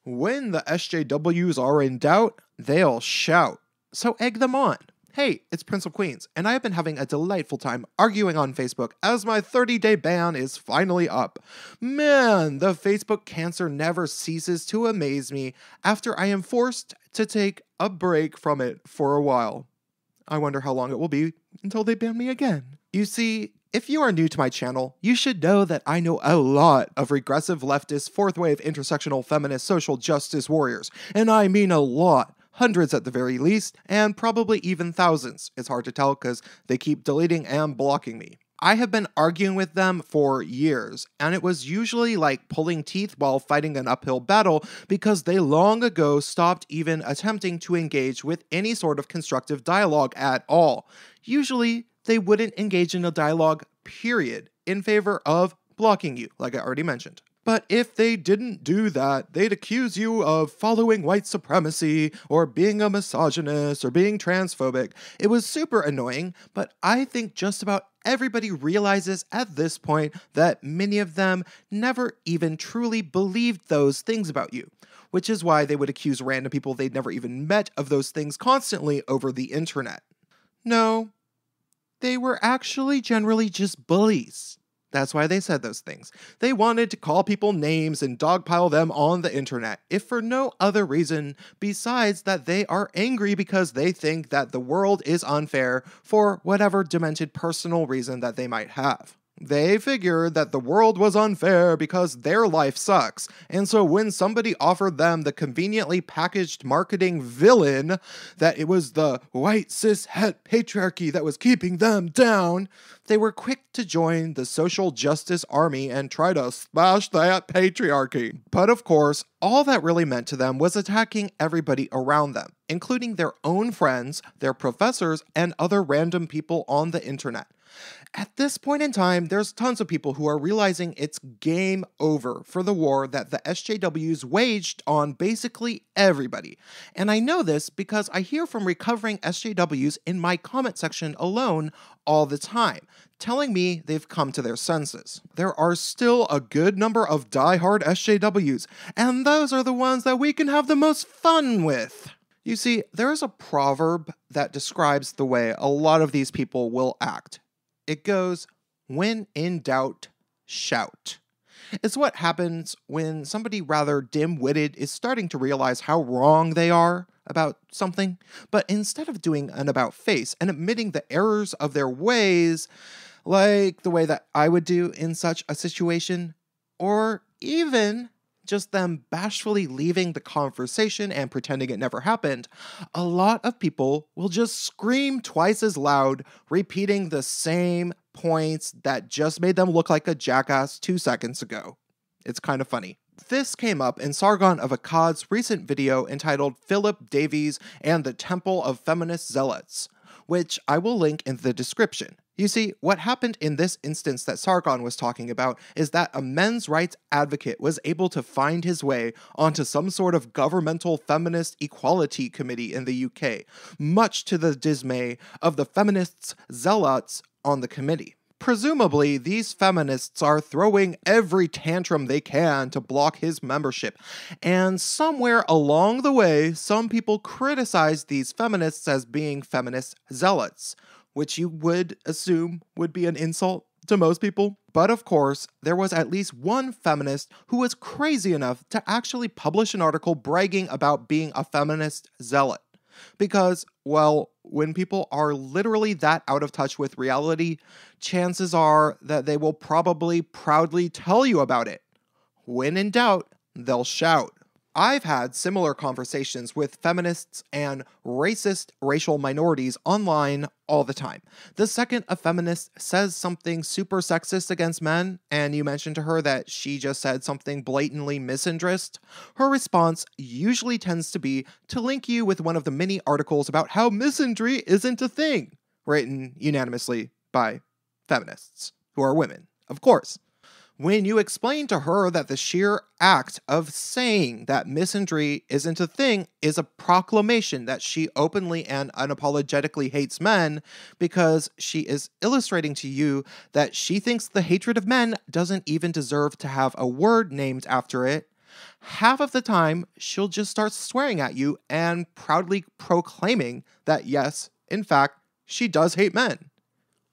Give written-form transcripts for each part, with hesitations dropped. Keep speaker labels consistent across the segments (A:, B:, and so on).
A: When the SJWs are in doubt, they'll shout. So egg them on. Hey, it's Prince of Queens, and I have been having a delightful time arguing on Facebook as my 30-day ban is finally up. Man, the Facebook cancer never ceases to amaze me after I am forced to take a break from it for a while. I wonder how long it will be until they ban me again. You see, if you are new to my channel, you should know that I know a lot of regressive leftist, fourth wave intersectional feminist social justice warriors, and I mean a lot. Hundreds at the very least, and probably even thousands. It's hard to tell because they keep deleting and blocking me. I have been arguing with them for years, and it was usually like pulling teeth while fighting an uphill battle because they long ago stopped even attempting to engage with any sort of constructive dialogue at all. Usually, they wouldn't engage in a dialogue, period, in favor of blocking you, like I already mentioned. But if they didn't do that, they'd accuse you of following white supremacy, or being a misogynist, or being transphobic. It was super annoying, but I think just about everybody realizes at this point that many of them never even truly believed those things about you, which is why they would accuse random people they'd never even met of those things constantly over the internet. No, they were actually generally just bullies. That's why they said those things. They wanted to call people names and dogpile them on the internet, if for no other reason besides that they are angry because they think that the world is unfair for whatever demented personal reason that they might have. They figured that the world was unfair because their life sucks, and so when somebody offered them the conveniently packaged marketing villain that it was the white cis-het patriarchy that was keeping them down, they were quick to join the social justice army and try to smash that patriarchy. But of course, all that really meant to them was attacking everybody around them, including their own friends, their professors, and other random people on the internet. At this point in time, there's tons of people who are realizing it's game over for the war that the SJWs waged on basically everybody. And I know this because I hear from recovering SJWs in my comment section alone all the time, telling me they've come to their senses. There are still a good number of die-hard SJWs, and those are the ones that we can have the most fun with. You see, there is a proverb that describes the way a lot of these people will act. It goes, when in doubt, shout. It's what happens when somebody rather dim-witted is starting to realize how wrong they are about something, but instead of doing an about-face and admitting the errors of their ways, like the way that I would do in such a situation, or even just them bashfully leaving the conversation and pretending it never happened, a lot of people will just scream twice as loud, repeating the same points that just made them look like a jackass 2 seconds ago. It's kind of funny. This came up in Sargon of Akkad's recent video entitled Philip Davies and the Temple of Feminist Zealots, which I will link in the description. You see, what happened in this instance that Sargon was talking about is that a men's rights advocate was able to find his way onto some sort of governmental feminist equality committee in the UK, much to the dismay of the feminists' zealots on the committee. Presumably, these feminists are throwing every tantrum they can to block his membership, and somewhere along the way, some people criticize these feminists as being feminist zealots, which you would assume would be an insult to most people. But of course, there was at least one feminist who was crazy enough to actually publish an article bragging about being a feminist zealot. Because, well, when people are literally that out of touch with reality, chances are that they will probably proudly tell you about it. When in doubt, they'll shout. I've had similar conversations with feminists and racist racial minorities online all the time. The second a feminist says something super sexist against men, and you mention to her that she just said something blatantly misandrist, her response usually tends to be to link you with one of the many articles about how misandry isn't a thing, written unanimously by feminists, who are women, of course. When you explain to her that the sheer act of saying that misandry isn't a thing is a proclamation that she openly and unapologetically hates men because she is illustrating to you that she thinks the hatred of men doesn't even deserve to have a word named after it, Half of the time, she'll just start swearing at you and proudly proclaiming that yes, in fact, she does hate men.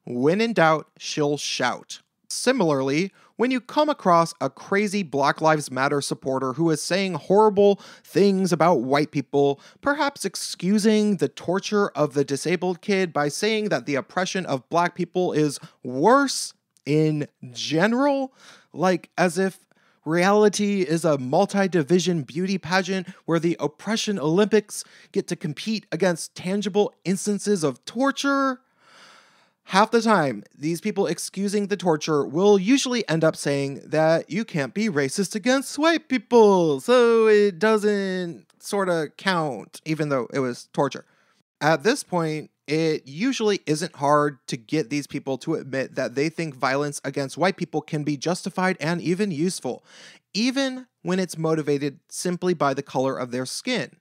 A: When in doubt, she'll shout. Similarly, when you come across a crazy Black Lives Matter supporter who is saying horrible things about white people, perhaps excusing the torture of the disabled kid by saying that the oppression of black people is worse in general, like as if reality is a multi-division beauty pageant where the oppression Olympics get to compete against tangible instances of torture. Half the time, these people excusing the torture will usually end up saying that you can't be racist against white people, so it doesn't sort of count, even though it was torture. At this point, it usually isn't hard to get these people to admit that they think violence against white people can be justified and even useful, even when it's motivated simply by the color of their skin.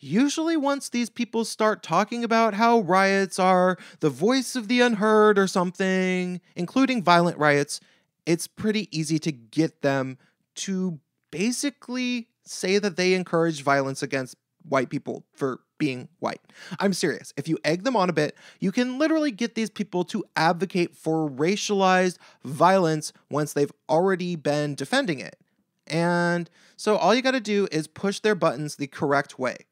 A: Usually once these people start talking about how riots are the voice of the unheard or something, including violent riots, it's pretty easy to get them to basically say that they encourage violence against white people for being white. I'm serious. If you egg them on a bit, you can literally get these people to advocate for racialized violence once they've already been defending it. And so all you got to do is push their buttons the correct way.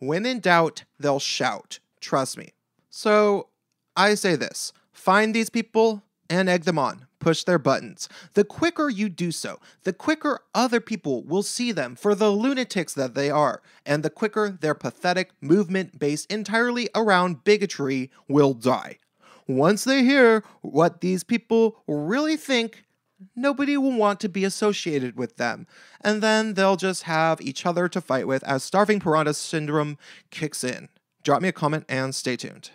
A: When in doubt, they'll shout. Trust me. So I say this, find these people and egg them on. Push their buttons. The quicker you do so, the quicker other people will see them for the lunatics that they are, and the quicker their pathetic movement based entirely around bigotry will die. Once they hear what these people really think, nobody will want to be associated with them, and then they'll just have each other to fight with as starving piranha syndrome kicks in. Drop me a comment and stay tuned.